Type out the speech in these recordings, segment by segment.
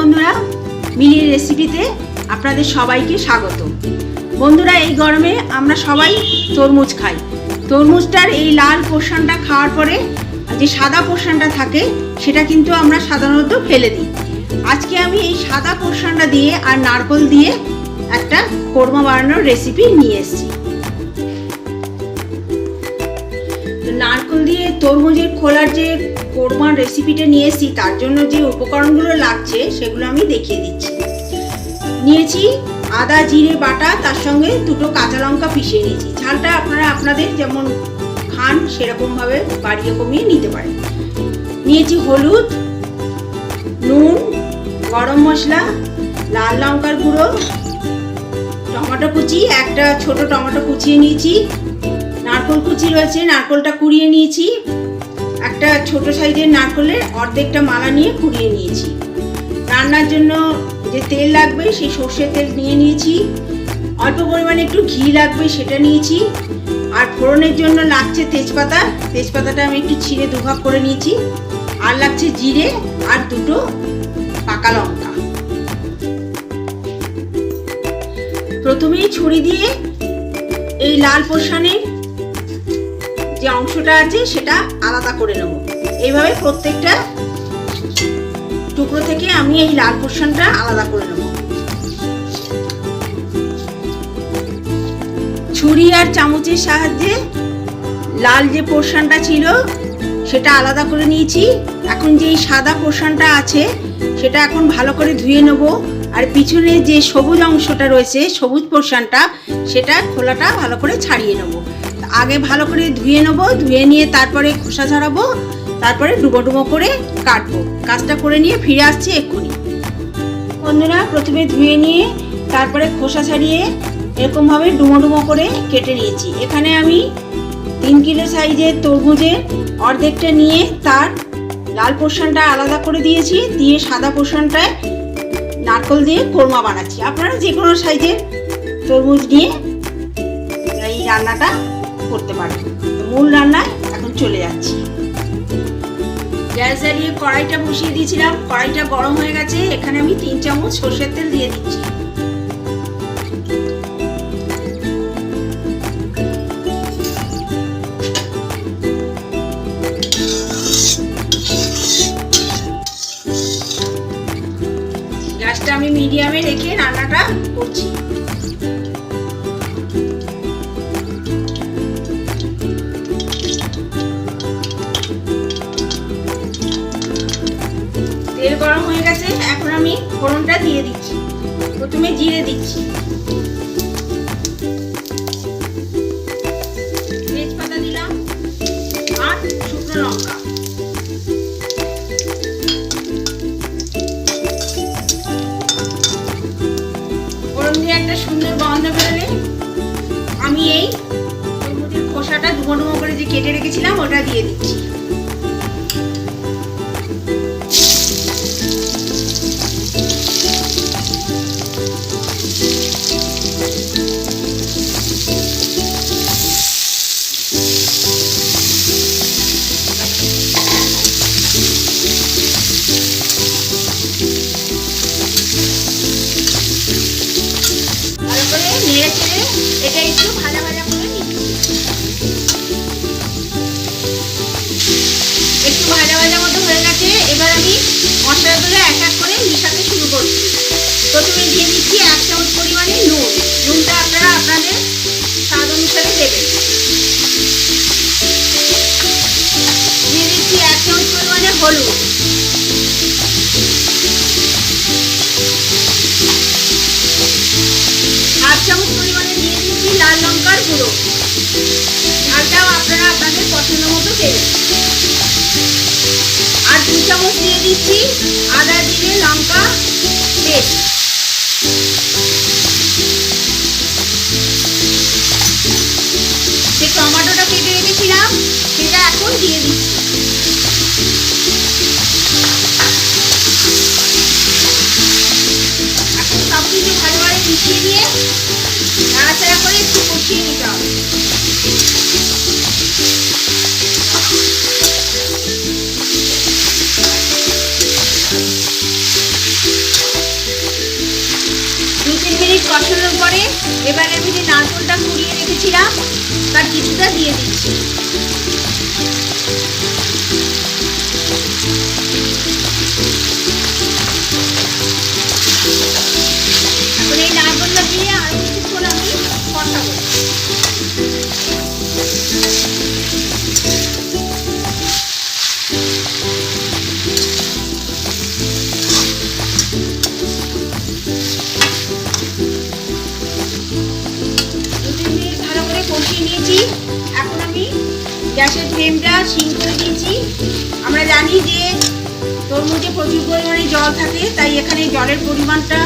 বন্ধুরা, মিলির রেসিপিতে আপনাদের সবাইকে স্বাগত। বন্ধুরা, এই গরমে আমরা সবাই তরমুজ খাই। তরমুজটার এই লাল পোর্শনটা খাওয়ার পরে যে সাদা পোর্শনটা থাকে সেটা কিন্তু আমরা সাধারণত ফেলে দিই। আজকে আমি এই সাদা পোর্শনটা দিয়ে আর নারকেল দিয়ে একটা কোরমা বানানোর রেসিপি নিয়ে এসেছি। নারকেল দিয়ে তরমুজের খোলার যে কোরমার রেসিপিটা নিয়ে এসেছি, তার জন্য যে উপকরণগুলো লাগছে সেগুলো আমি দেখিয়ে দিচ্ছি। নিয়েছি আদা জিরে বাটা, তার সঙ্গে দুটো কাঁচা লঙ্কা পিষিয়ে নিয়েছি। ঝালটা আপনারা আপনাদের যেমন খান সেরকমভাবে বাড়িয়ে কমিয়ে নিতে পারেন। নিয়েছি হলুদ, নুন, গরম মশলা, লাল লঙ্কার গুঁড়ো, টমেটো কুচি, একটা ছোট টমেটো কুচিয়ে নিয়েছি, নারকেল কুচি রয়েছে, নারকেলটা কুড়িয়ে নিয়েছি, একটা ছোট সাইজের নারকেলের অর্ধেকটা মালা নিয়ে কুড়িয়ে নিয়েছি। রান্নার জন্য যে তেল লাগবে সেই সর্ষের তেল নিয়ে নিয়েছি, অল্প পরিমাণে একটু ঘি লাগবে সেটা নিয়েছি, আর ফোড়নের জন্য লাগছে তেজপাতা। তেজপাতাটা আমি একটু ছিঁড়ে দুভাগ করে নিয়েছি, আর লাগছে জিরে আর দুটো পাকা লঙ্কা। প্রথমেই ছুরি দিয়ে এই লাল পোর্শনের যে অংশটা আছে সেটা আলাদা করে নেব। এইভাবে প্রত্যেকটা টুকরো থেকে আমি এই লাল পোর্শনটা আলাদা করে নেব। ছুরি আর চামচের সাহায্যে লাল যে পোর্শনটা ছিল সেটা আলাদা করে নিয়েছি। এখন যে সাদা পোর্শনটা আছে সেটা এখন ভালো করে ধুয়ে নেব, আর পিছনে যে সবুজ অংশটা রয়েছে সবুজ পোর্শনটা সেটা খোলাটা ভালো করে ছাড়িয়ে নেব। আগে ভালো করে ধুয়ে নেব, ধুয়ে নিয়ে তারপরে খোসা ছাড়াবো, তারপরে ডুবো ডুবো করে কাটবো। কাজটা করে নিয়ে ফিরে আসছি এক্ষুনি। বন্ধুরা, প্রথমে ধুয়ে নিয়ে তারপরে খোসা ছাড়িয়ে এরকমভাবে ডুমো ডুমো করে কেটে নিয়েছি। এখানে আমি 3 কিলো সাইজের তরমুজের অর্ধেকটা নিয়ে তার লাল পোর্শনটা আলাদা করে দিয়েছি, দিয়ে সাদা পোর্শনটায় নারকেল দিয়ে কোরমা বানাচ্ছি। আপনারা যে কোনো সাইজের তরমুজ নিয়ে এই রান্নাটা করতে পারেন। মূল রান্নায় এখন চলে যাচ্ছি। গ্যাস জ্বালিয়ে কড়াইটা বসিয়ে দিয়েছিলাম, কড়াইটা গরম হয়ে গেছে। এখানে আমি 3 চামচ সরষের তেল দিয়ে দিচ্ছি। গ্যাসটা আমি মিডিয়ামে রেখে রান্নাটা করছি। তেল গরম হয়ে গেছে, এখন আমি ফোড়নটা দিয়ে দিচ্ছি। প্রথমে জিরে দিচ্ছি, তেজপাতা দিলাম আর শুকনো লঙ্কা। ফোড়ন দিয়ে একটা সুন্দর গন্ধ বেরোলে আমি এই তরমুজের খোসাটা ডুমো ডুমো করে যে কেটে রেখেছিলাম ওটা দিয়ে দিচ্ছি। এটা একটু ভাজা ভাজা করে নিচ্ছি। একটু ভাজা ভাজা মতো হয়ে গেছে। এবার আমি মশলাগুলো এক এক করে মিশাতে শুরু করছি। প্রথমে দিয়ে দিচ্ছি 1 চামচ পরিমাণে নুন। নুনটা আপনারা আপনাদের স্বাদ অনুসারে দেবেন। দিয়ে দিচ্ছি 1 চামচ পরিমাণে হলুদ, হাফ চামচ পরিমাণে দিয়ে দিচ্ছি লাল লঙ্কার গুঁড়ো। ঝালটাও আপনারা আপনাদের পছন্দ মতো দেবেন। আর 2 চামচ দিয়ে দিচ্ছি আদা জিরে লঙ্কা পেস্ট। যে টমেটোটা কেটে রেখেছিলাম সেটা এখন দিয়ে দিচ্ছি। এখন সব কিছু ভালোভাবে মিশিয়ে দিয়ে নাড়াচাড়া করে একটু কষিয়ে নিতে হবে। কষানোর পরে এবারে আমি যে নারকেলটা কুড়িয়ে রেখেছিলাম তার কিছুটা দিয়ে দিচ্ছি। এখন এই নারকেলটা দিয়ে আরো কিছুক্ষণ আমি কষাবো। ভালো করে কষিয়ে নিয়েছি। এখন আমি গ্যাসের ফ্লেমটা সিম করে দিয়েছি। আমরা জানি যে তরমুজে প্রচুর পরিমাণে জল থাকে, তাই এখানে জলের পরিমাণটা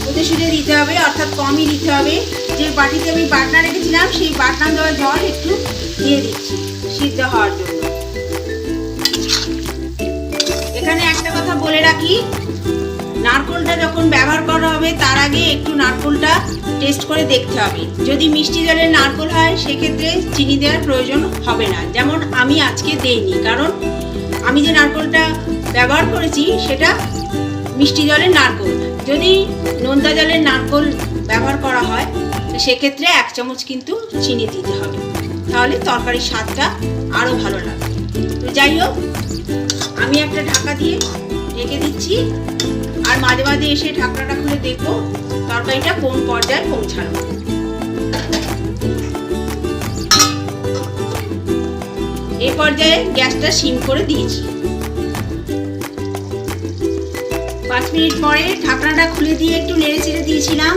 বুঝে সুঝে দিতে হবে, অর্থাৎ কমই দিতে হবে। যে বাটিতে আমি বাটনা রেখেছিলাম সেই বাটনা দেওয়া জল একটু দিয়ে দিচ্ছি সিদ্ধ হওয়ার জন্য। এখানে একটা কথা বলে রাখি, নারকেলটা যখন ব্যবহার করা হবে তার আগে একটু নারকেলটা টেস্ট করে দেখতে হবে। যদি মিষ্টি জলের নারকেল হয় সেক্ষেত্রে চিনি দেওয়ার প্রয়োজন হবে না, যেমন আমি আজকে দেইনি, কারণ আমি যে নারকেলটা ব্যবহার করেছি সেটা মিষ্টি জলের নারকেল। যদি নোনতা জলের নারকেল ব্যবহার করা হয় সেক্ষেত্রে 1 চামচ কিন্তু চিনি দিতে হবে, তাহলে তরকারির স্বাদটা আরও ভালো লাগবে। তো যাই হোক, আমি একটা ঢাকা দিয়ে ঢেকে দিচ্ছি, আর মাঝে মাঝে এসে ঢাকনাটা খুলে দেখবো তরকারিটা কোন পর্যায়ে পৌঁছালো। এই পর্যায়ে গ্যাসটা সিম করে দিয়েছি। 5 মিনিট পরে ঢাকনাটা খুলে দিয়ে একটু নেড়ে চেড়ে দিয়েছিলাম,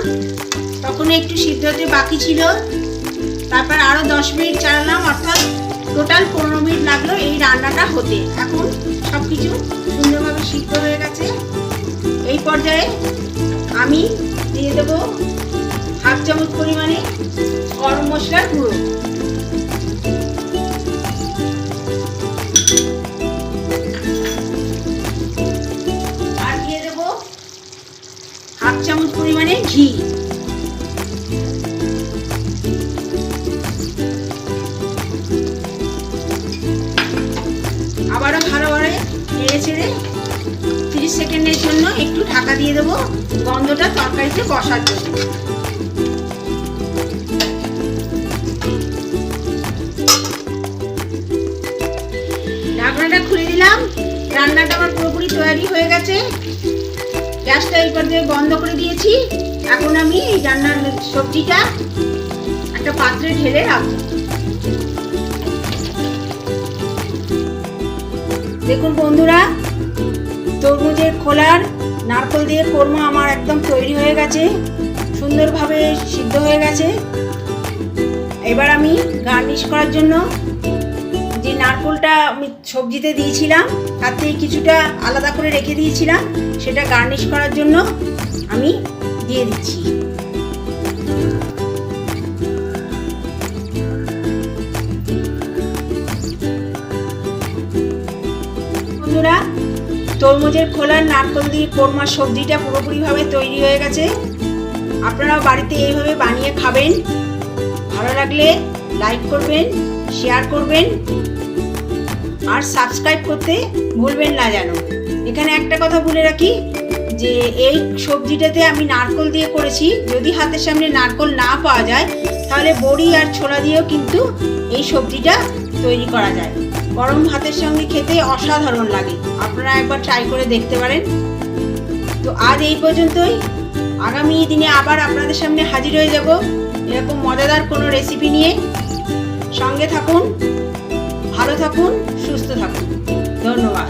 তখন একটু সিদ্ধ হতে বাকি ছিল। তারপর আরো 10 মিনিট চালালাম, অর্থাৎ টোটাল 15 মিনিট লাগলো এই রান্নাটা হতে। এখন সবকিছু সুন্দরভাবে সিদ্ধ হয়ে গেছে। এই পর্যায়ে আমি দিয়ে দেবো 1/2 চামচ পরিমাণে গরম মশলার গুঁড়ো, আর দিয়ে দেবো 1/2 চামচ পরিমাণে ঘি। আবারও ভালোভাবে নেড়ে চেড়ে 30 সেকেন্ডের জন্য একটু ঢাকা দিয়ে দেবো গন্ধটা তরকারিতে বসার জন্য। ঢাকনাটা খুলে দিলাম। রান্নাটা আমার পুরোপুরি তৈরি হয়ে গেছে। গ্যাসটা এই পর্যায়ে বন্ধ করে দিয়েছি। এখন আমি এই রান্নার সবজিটা একটা পাত্রে ঢেলে রাখবো। দেখুন বন্ধুরা, তরমুজের খোলার নারকেল দিয়ে কোরমা আমার একদম তৈরি হয়ে গেছে, সুন্দরভাবে সিদ্ধ হয়ে গেছে। এবার আমি গার্নিশ করার জন্য যে নারকেলটা আমি সবজিতে দিয়েছিলাম তার থেকে কিছুটা আলাদা করে রেখে দিয়েছিলাম, সেটা গার্নিশ করার জন্য আমি দিয়ে দিচ্ছি। বন্ধুরা, তরমুজের খোলার নারকেল দিয়ে কোরমা সবজিটা পুরোপুরিভাবে তৈরি হয়ে গেছে। আপনারাও বাড়িতে এইভাবে বানিয়ে খাবেন। ভালো লাগলে লাইক করবেন, শেয়ার করবেন, আর সাবস্ক্রাইব করতে ভুলবেন না যেন। এখানে একটা কথা বলে রাখি যে এই সবজিটাতে আমি নারকেল দিয়ে করেছি। যদি হাতের সামনে নারকেল না পাওয়া যায় তাহলে বড়ি আর ছোলা দিয়েও কিন্তু এই সবজিটা তৈরি করা যায়। গরম ভাতের সঙ্গে খেতে অসাধারণ লাগে, আপনারা একবার ট্রাই করে দেখতে পারেন। তো আজ এই পর্যন্তই। আগামী দিনে আবার আপনাদের সামনে হাজির হয়ে যাব এরকম মজাদার কোনো রেসিপি নিয়ে। সঙ্গে থাকুন, ভালো থাকুন, সুস্থ থাকুন। ধন্যবাদ।